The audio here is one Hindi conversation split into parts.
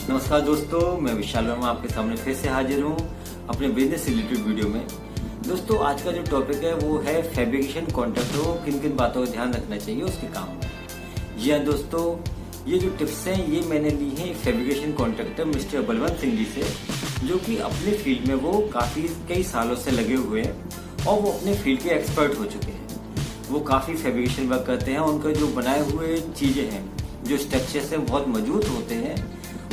नमस्कार दोस्तों, मैं विशाल वर्मा आपके सामने फिर से हाजिर हूँ अपने बिजनेस से रिलेटेड वीडियो में। दोस्तों, आज का जो टॉपिक है वो है फैब्रिकेशन कॉन्ट्रैक्टर को किन किन बातों का ध्यान रखना चाहिए उसके काम में। जी हाँ दोस्तों, ये जो टिप्स हैं ये मैंने ली हैं fabrication contractor mister Balwant Singh ji से, जो कि अपने फील्ड में वो काफ़ी कई सालों से लगे हुए हैं और वो अपने फील्ड के एक्सपर्ट हो चुके हैं। वो काफ़ी फैब्रिकेशन वर्क करते हैं। उनके जो बनाए हुए चीज़ें हैं, जो स्ट्रक्चर्स हैं, बहुत मजबूत होते हैं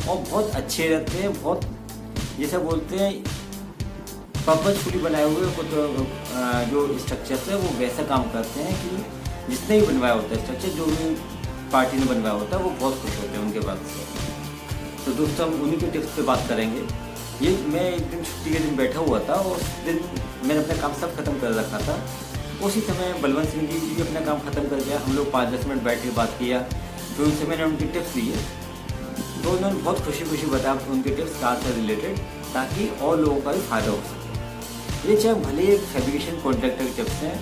और बहुत अच्छे रहते हैं। बहुत जैसे बोलते हैं पर्पजफुली बनाए हुए जो स्ट्रक्चर्स है वो वैसा काम करते हैं कि जिसने भी बनवाया होता है स्ट्रक्चर, जो भी पार्टी ने बनवाया होता है वो बहुत खुश होते हैं उनके बात से। तो दोस्तों, हम उन्हीं के टिप्स पे बात करेंगे। ये मैं एक दिन छुट्टी के दिन बैठा हुआ था और उस दिन मैंने अपना काम सब खत्म कर रखा था। उसी समय बलवंत सिंह जी भी अपना काम खत्म कर गया। हम लोग 5-10 मिनट बैठ के बात किया, तो उनसे मैंने उनके टिप्स लिए। तो उन्होंने बहुत खुशी बताया उनके टिप्स कार से रिलेटेड, ताकि और लोगों का भी फायदा हो सके। ये चाहे भले एक फैब्रिकेशन कॉन्ट्रैक्टर के टिप्स हैं,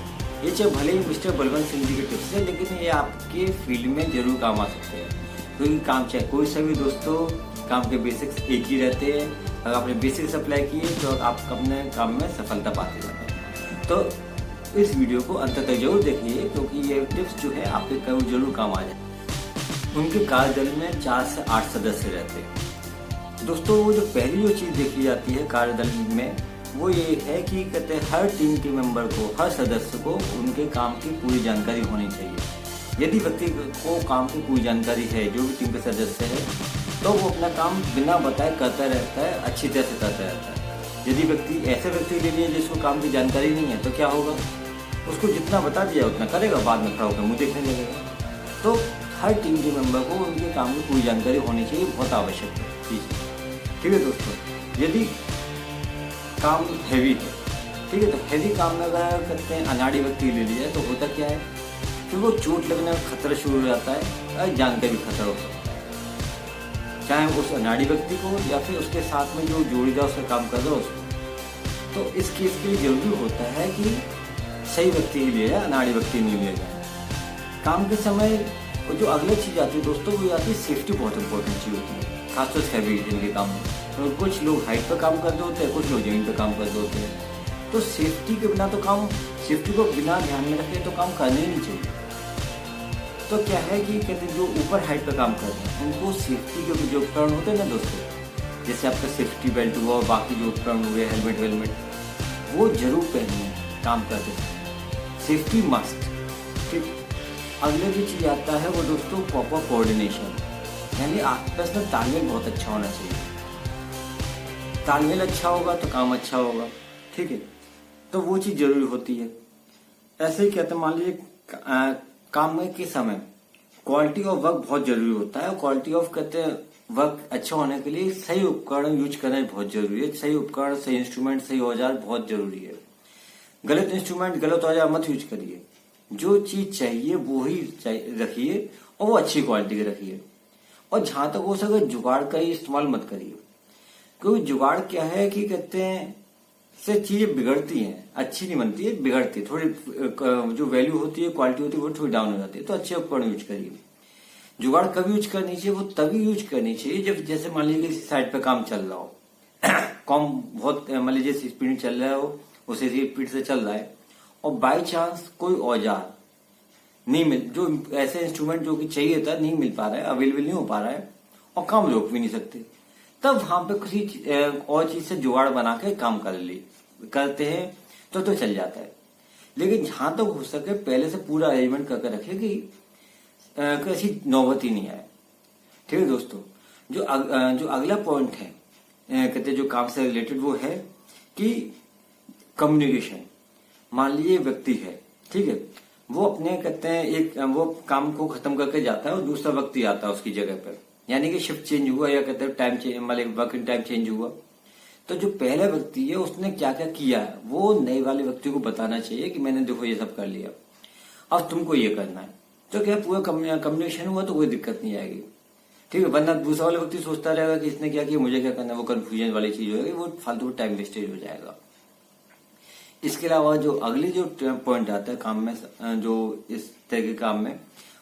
ये चाहे भले ही मिस्टर बलवंत सिंह जी के टिप्स हैं, लेकिन ये आपके फील्ड में जरूर काम आ सकते हैं। क्योंकि काम चाहे कोई सा भी दोस्तों, काम के बेसिक्स एक ही रहते हैं। अगर आपने बेसिक्स अप्लाई किए तो आप अपने काम में सफलता पाते जाते हैं। तो इस वीडियो को अंत तक जरूर देखिए, क्योंकि ये टिप्स जो है आपके कभी जरूर काम आ जाए। उनके कार्यदल में 4 से 8 सदस्य रहते हैं। दोस्तों, वो जो पहली जो चीज़ देखी जाती है कार्यदल में, वो ये है कि कहते हैं हर टीम के मेंबर को, हर सदस्य को उनके काम की पूरी जानकारी होनी चाहिए। यदि व्यक्ति को काम की पूरी जानकारी है, जो भी टीम के सदस्य है, तो वो अपना काम बिना बताए करता रहता है, अच्छी तरह से करता रहता है। यदि व्यक्ति ऐसे व्यक्ति ले लिए जिसको काम की जानकारी नहीं है, तो क्या होगा? उसको जितना बता दिया उतना करेगा, बाद में खड़ा होकर मुँह देखने लगेगा। तो हर टीम के मेंबर को उनके काम की पूरी जानकारी होनी चाहिए, बहुत आवश्यक है चीज़। ठीक है दोस्तों, यदि काम हैवी है, ठीक है, तो हैवी काम में अगर करते हैं अनाड़ी व्यक्ति ले लिया तो होता क्या है कि वो चोट लगने का खतरा शुरू हो जाता है और जान का भी खतरा हो सकता है, चाहे उस अनाड़ी व्यक्ति को या फिर उसके साथ में जो जोड़ीदार उसका काम कर रहा है उसको। तो इस केस के लिए जरूरी होता है कि सही व्यक्ति ही लिया जाए, अनाड़ी व्यक्ति नहीं लिया जाए काम के समय। और जो अगली चीज़ आती है दोस्तों, वो आती है सेफ्टी। बहुत इंपॉर्टेंट चीज़ होती है, खासतौर से फैब्रिकेशन के काम में। तो कुछ लोग हाइट पर काम कर रहे होते हैं, कुछ लोग जमीन पर काम कर रहे होते हैं। तो सेफ्टी के बिना तो काम, सेफ्टी को बिना ध्यान में रखे तो काम करना ही नहीं चाहिए। तो क्या है कि कहते हैं जो ऊपर हाइट पर काम कर रहे हैं उनको सेफ्टी के जो उपकरण होते हैं ना दोस्तों, जैसे आपका सेफ्टी बेल्ट हुआ और बाकी जो उपकरण हुए, हेलमेट, वो जरूर पहनने काम करते हैं। Safety must. ठीक। अगले जो चीज़ आता है वो दोस्तों प्रॉपर कोऑर्डिनेशन, यानी आपस में तालमेल बहुत अच्छा होना चाहिए। तालमेल अच्छा होगा तो काम अच्छा होगा। ठीक है, तो वो चीज़ जरूरी होती है। ऐसे ही कहते हैं, मान लीजिए काम के समय क्वालिटी ऑफ वर्क बहुत जरूरी होता है। और क्वालिटी ऑफ कहते हैं वर्क अच्छा होने के लिए सही उपकरण यूज करना बहुत जरूरी है। सही उपकरण, सही इंस्ट्रूमेंट, सही औजार बहुत जरूरी है। गलत इंस्ट्रूमेंट, गलत औजार मत यूज करिए। जो चीज चाहिए वो ही रखिए और वो अच्छी क्वालिटी की रखिए। और जहां तक हो सके जुगाड़ का ही इस्तेमाल मत करिए, क्योंकि जुगाड़ क्या है कि कहते हैं से चीजें बिगड़ती हैं, अच्छी नहीं बनती है, बिगड़ती है। थोड़ी जो वैल्यू होती है, क्वालिटी होती है, वो थोड़ी डाउन हो जाती है। तो अच्छे उपकरण यूज करिए। जुगाड़ कभी यूज करनी चाहिए, वो तभी यूज करनी चाहिए जब, जैसे मान लीजिए किसी साइड पे काम चल रहा हो, काम बहुत मान लीजिए स्पीड में चल रहा हो, उसे स्पीड से चल रहा है और बाई चांस कोई औजार नहीं मिल, जो ऐसे इंस्ट्रूमेंट जो कि चाहिए था नहीं मिल पा रहा है, अवेलेबल नहीं हो पा रहा है और काम रोक भी नहीं सकते, तब वहां पे किसी और चीज से जुगाड़ बना के काम करते हैं तो चल जाता है। लेकिन जहां तक हो सके पहले से पूरा अरेंजमेंट करके रखे कि ऐसी नौबत ही नहीं आए। ठीक है दोस्तों, जो अगला पॉइंट है कहते जो काम से रिलेटेड, वो है कि कम्युनिकेशन। मान लीजिए व्यक्ति है, ठीक है, वो अपने कहते हैं एक वो काम को खत्म करके जाता है और दूसरा व्यक्ति आता है उसकी जगह पर, यानी कि शिफ्ट चेंज हुआ या कहते हैं टाइम चेंज, मतलब वर्किंग टाइम चेंज हुआ। तो जो पहला व्यक्ति है उसने क्या क्या किया है वो नए वाले व्यक्ति को बताना चाहिए कि मैंने देखो ये सब कर लिया, अब तुमको ये करना है। तो क्या पूरा कम्युनिकेशन हुआ तो कोई दिक्कत नहीं आएगी। ठीक है, वरना दूसरा वाला व्यक्ति सोचता रहेगा कि इसने क्या किया, मुझे क्या करना है, वो कंफ्यूजन वाली चीज होगी, वो फालतू टाइम वेस्टेज हो जाएगा। इसके अलावा जो अगली जो पॉइंट आता है काम में, जो इस तरह के काम में,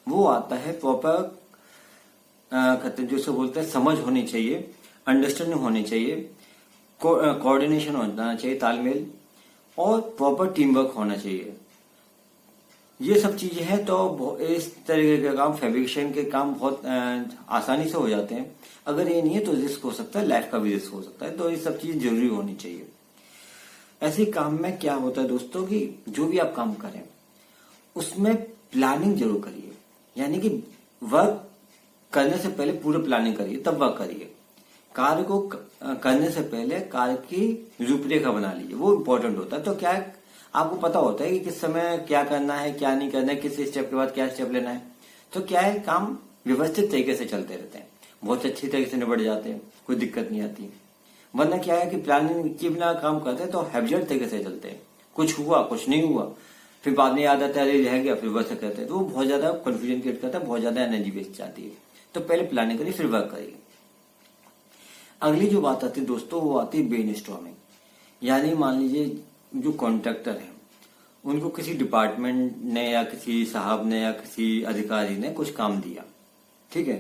वो आता है प्रॉपर कहते हैं, जो से बोलते हैं, समझ होनी चाहिए, अंडरस्टैंडिंग होनी चाहिए, कोऑर्डिनेशन होना चाहिए, तालमेल, और प्रॉपर टीम वर्क होना चाहिए। ये सब चीजें हैं तो इस तरीके के काम, फैब्रिकेशन के काम बहुत आसानी से हो जाते हैं। अगर ये नहीं है तो रिस्क हो सकता है, लाइफ का भी रिस्क हो सकता है। तो ये सब चीजें जरूरी होनी चाहिए। ऐसे काम में क्या होता है दोस्तों कि जो भी आप काम करें उसमें प्लानिंग जरूर करिए, यानी कि वर्क करने से पहले पूरा प्लानिंग करिए, तब वर्क करिए। कार्य को करने से पहले कार्य की रूपरेखा बना लीजिए, वो इम्पोर्टेंट होता है। तो क्या है, आपको पता होता है कि किस समय क्या करना है, क्या नहीं करना है, किस स्टेप के बाद क्या स्टेप लेना है। तो क्या है, काम व्यवस्थित तरीके से चलते रहते हैं, बहुत अच्छी तरीके से निबट जाते हैं, कोई दिक्कत नहीं आती। वरना क्या है कि प्लानिंग के बिना काम करते हैं तो हैबिचुअल तरीके से चलते हैं, कुछ हुआ कुछ नहीं हुआ, फिर बाद में याद आता है रह गया, फिर वर्क करते हैं, तो वो बहुत ज्यादा कंफ्यूजन क्रिएट करता है, बहुत ज्यादा एनर्जी वेस्ट जाती है। तो पहले प्लानिंग करिए, फिर वर्क करिए। अगली जो बात आती है दोस्तों, वो आती है ब्रेनस्टॉर्मिंग। यानी मान लीजिए जो कॉन्ट्रैक्टर है, उनको किसी डिपार्टमेंट ने या किसी साहब ने या किसी अधिकारी ने कुछ काम दिया, ठीक है।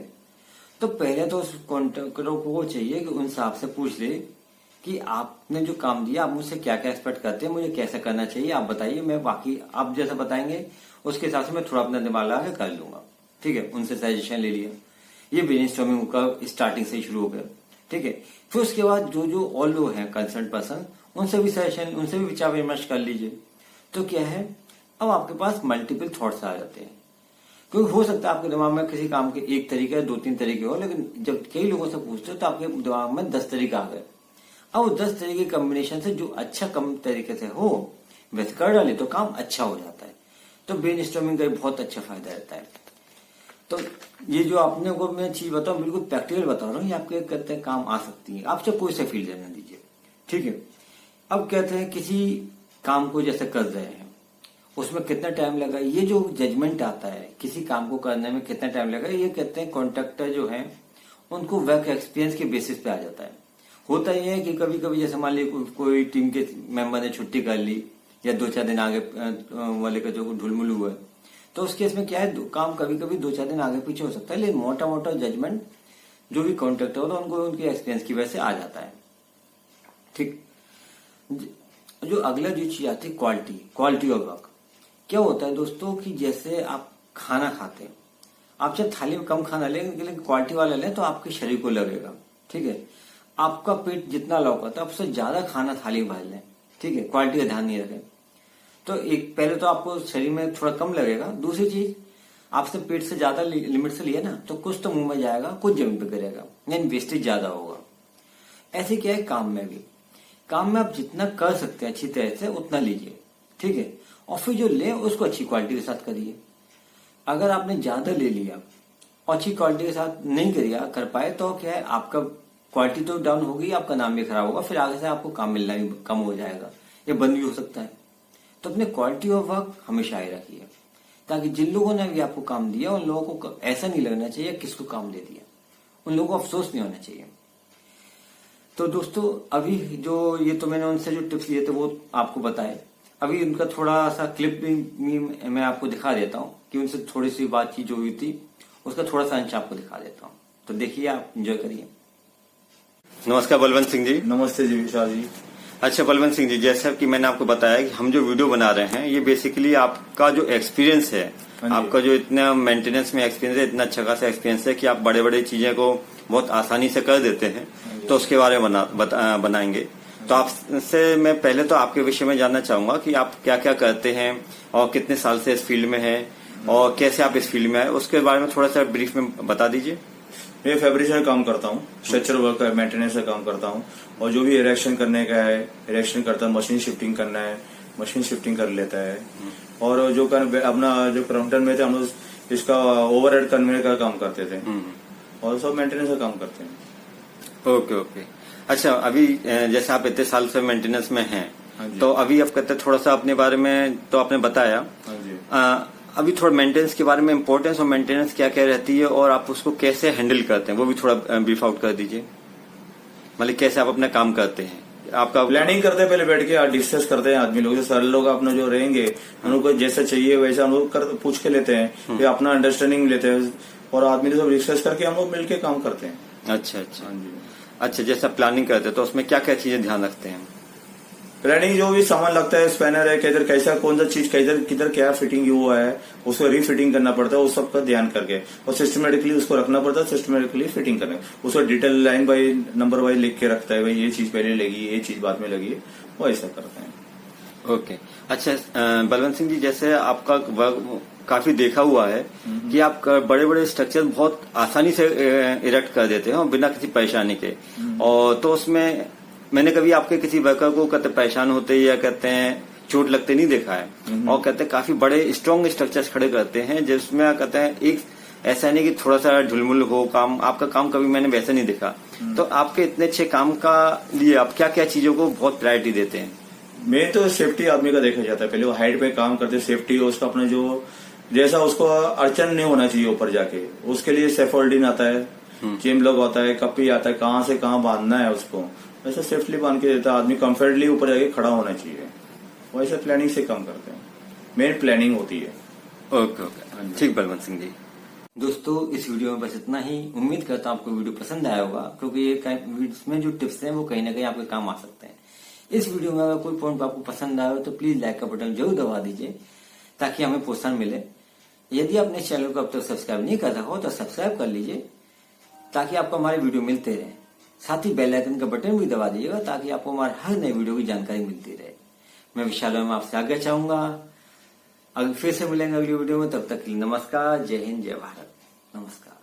तो पहले तो उस कॉन्ट्रैक्टर को चाहिए कि उन साहब से पूछ ले कि आपने जो काम दिया, आप मुझसे क्या क्या एक्सपेक्ट करते हैं, मुझे कैसे करना चाहिए, आप बताइए। मैं बाकी आप जैसा बताएंगे उसके हिसाब से मैं थोड़ा अपना दिमाग लगा के कर लूंगा, ठीक है। उनसे सजेशन ले लिया। ये ब्रेनस्टॉर्मिंग का स्टार्टिंग से ही शुरू हो गया, ठीक है। फिर उसके बाद जो जो और लोग हैं कंसर्न पर्सन, उनसे भी सजेशन, उनसे भी विचार विमर्श कर लीजिए। तो क्या है, अब आपके पास मल्टीपल थॉट्स आ जाते हैं। क्योंकि हो सकता है आपके दिमाग में किसी काम के एक तरीके, 2-3 तरीके हो, लेकिन जब कई लोगों से पूछते हो तो आपके दिमाग में 10 तरीके आ गए। अब 10 तरीके कॉम्बिनेशन से जो अच्छा कम तरीके से हो वैसे कर डाले तो काम अच्छा हो जाता है। तो ब्रेनस्टॉर्मिंग का बहुत अच्छा फायदा रहता है। तो ये जो आपने को मैं चीज बताऊं, बिल्कुल प्रैक्टिकल बता रहा हूँ, ये आपके कहते हैं काम आ सकती है। आपसे कोई से फील्ड रहने दीजिए, ठीक है। अब कहते हैं किसी काम को जैसे कर रहे हैं, उसमें कितना टाइम लगा, ये जो जजमेंट आता है किसी काम को करने में कितना टाइम लगा, ये कहते हैं कॉन्ट्रैक्टर जो है उनको वर्क एक्सपीरियंस के बेसिस पे आ जाता है। होता ये है कि कभी कभी जैसे मान लीजिए कोई टीम के मेंबर ने छुट्टी कर ली या 2-4 दिन आगे वाले का जो ढुलमुल हुआ है, तो उस केस में क्या है, काम कभी कभी 2-4 दिन आगे पीछे हो सकता है, लेकिन मोटा मोटा जजमेंट जो भी कॉन्ट्रैक्टर होता है उनको उनके एक्सपीरियंस की वजह से आ जाता है, ठीक। जो अगला जो चीज आती है क्वालिटी ऑफ वर्क। क्या होता है दोस्तों कि जैसे आप खाना खाते हैं, आप चाहे थाली में कम खाना लें लेकिन क्वालिटी वाला लें तो आपके शरीर को लगेगा, ठीक है। आपका पेट जितना लौकता है उससे ज्यादा खाना थाली में भर लें, ठीक है, क्वालिटी का ध्यान नहीं रखें। तो एक पहले तो आपको शरीर में थोड़ा कम लगेगा। दूसरी चीज, आपसे पेट से ज्यादा लिमिट से लिए ना तो कुछ तो मुंह में जाएगा, कुछ जमीन पे गिरेगा, यानी वेस्टेज ज्यादा होगा। ऐसे क्या है काम में भी, काम में आप जितना कर सकते हैं अच्छी तरह से उतना लीजिए, ठीक है। और फिर जो ले उसको अच्छी क्वालिटी के साथ करिए। अगर आपने ज्यादा ले लिया और अच्छी क्वालिटी के साथ नहीं कर पाए तो क्या है, आपका क्वालिटी तो डाउन होगी, आपका नाम भी खराब होगा, फिर आगे से आपको काम मिलना भी कम हो जाएगा या बंद भी हो सकता है। तो अपने क्वालिटी ऑफ वर्क हमेशा ही रखिए, ताकि जिन लोगों ने भी आपको काम दिया उन लोगों को ऐसा नहीं लगना चाहिए किसको काम दे दिया, उन लोगों को अफसोस नहीं होना चाहिए। तो दोस्तों अभी जो ये तो मैंने उनसे जो टिप्स लिए थे वो आपको बताए। अभी उनका थोड़ा सा क्लिप भी मैं आपको दिखा देता हूँ कि उनसे थोड़ी सी बातचीत जो हुई थी उसका थोड़ा सा अंश आपको दिखा देता हूँ। तो देखिए, आप एंजॉय करिए। नमस्कार बलवंत सिंह जी। नमस्ते जी विशाल जी। अच्छा बलवंत सिंह जी, जैसा कि मैंने आपको बताया कि हम जो वीडियो बना रहे हैं ये बेसिकली आपका जो एक्सपीरियंस है, आपका जो इतना मेंटेनेंस में एक्सपीरियंस है, इतना अच्छा खासा एक्सपीरियंस है कि आप बड़े बड़े चीजें को बहुत आसानी से कर देते हैं, तो उसके बारे में बनाएंगे। तो आपसे मैं पहले तो आपके विषय में जानना चाहूंगा कि आप क्या क्या करते हैं और कितने साल से इस फील्ड में हैं और कैसे आप इस फील्ड में आए, उसके बारे में थोड़ा सा ब्रीफ में बता दीजिए। मैं फैब्रिकेशन का काम करता हूँ, स्ट्रक्चर वर्क का मेंटेनेंस का काम करता हूँ, और जो भी इरेक्शन करने का है इरेक्शन करता हूँ, मशीन शिफ्टिंग करना है मशीन शिफ्टिंग कर लेता है, और जो अपना जो काउंटर में थे हम लोग इसका ओवरहेड करने का काम करते थे, और सब मेंटेनेंस का काम करते हैं। Okay okay. अच्छा, अभी जैसे आप इतने साल से मेंटेनेंस में हैं, तो अभी आप कहते थोड़ा सा अपने बारे में तो आपने बताया, अभी थोड़ा मेंटेनेंस के बारे में, इम्पोर्टेंस और मेंटेनेंस क्या क्या रहती है और आप उसको कैसे हैंडल करते हैं वो भी थोड़ा ब्रीफ आउट कर दीजिए। मतलब कैसे आप अपना काम करते हैं, आपका प्लानिंग करते हैं, पहले बैठ के डिस्कस करते हैं आदमी लोग, सर लोग अपना जो रहेंगे उनको जैसा चाहिए वैसा हम लोग पूछ के लेते हैं, फिर अपना अंडरस्टैंडिंग लेते हैं और आदमी ने सब रिसर्च करके हम लोग मिलके काम करते हैं। अच्छा अच्छा हाँ जी। अच्छा, जैसा प्लानिंग करते हैं तो उसमें क्या क्या चीजें ध्यान रखते हैं? प्लानिंग जो भी सामान लगता है, स्पैनर है, किधर कैसा कौन सा चीज किधर क्या फिटिंग हुआ है, उसको रीफिटिंग करना पड़ता है, उस सब का ध्यान करके और सिस्टमेटिकली उसको रखना पड़ता है, सिस्टमेटिकली फिटिंग करना, उसको detail line by number wise लिख के रखता है, भाई ये चीज पहले लगी, ये चीज बाद में लगी, वो ऐसा करते हैं। ओके। अच्छा, बलवंत सिंह जी, जैसे आपका वर्क काफी देखा हुआ है कि आप बड़े बड़े स्ट्रक्चर बहुत आसानी से इरेक्ट कर देते हैं बिना किसी परेशानी के, और तो उसमें मैंने कभी आपके किसी वर्कर को कहते परेशान होते या कहते हैं चोट लगते नहीं देखा है, और कहते हैं काफी बड़े स्ट्रॉन्ग स्ट्रक्चर्स खड़े करते हैं जिसमें कहते हैं एक ऐसा नहीं कि थोड़ा सा ढुलमुल हो काम, आपका काम कभी मैंने वैसे नहीं देखा। तो आपके इतने अच्छे काम का लिए आप क्या क्या चीजों को बहुत प्रायोरिटी देते हैं? मेन तो सेफ्टी आदमी का देखा जाता है, पहले वो हाइट पे काम करते, सेफ्टी उसका अपना जो जैसा उसको अड़चन नहीं होना चाहिए ऊपर जाके, उसके लिए सेफोल्डिन आता है, चेम लॉक आता है, कपी आता है, कहाँ से कहाँ बांधना है उसको, वैसे सेफ्टली बांध के देता है, आदमी कंफर्टेबली ऊपर जाके खड़ा होना चाहिए, वैसे प्लानिंग से काम करते हैं, मेन प्लानिंग होती है। ओके ओके, ठीक बलवंत सिंह जी। दोस्तों, इस वीडियो में बस इतना ही। उम्मीद करता हूँ आपको वीडियो पसंद आया होगा, क्योंकि ये इसमें जो टिप्स हैं वो कहीं ना कहीं आपके काम आ सकते हैं। इस वीडियो में अगर कोई पॉइंट आपको पसंद आया हो तो प्लीज लाइक का बटन जरूर दबा दीजिए ताकि हमें प्रोत्साहन मिले। यदि आपने इस चैनल को अब तक सब्सक्राइब नहीं करा हो तो सब्सक्राइब कर लीजिए ताकि आपको हमारे वीडियो मिलते रहे। साथ ही बेल आइकन का बटन भी दबा दीजिएगा ताकि आपको हमारे हर नए वीडियो की जानकारी मिलती रहे। मैं विशाल में आपसे आगे चाहूंगा, अगर फिर से मिलेंगे अगली वीडियो में, तब तक के लिए नमस्कार, जय हिंद, जय भारत, नमस्कार।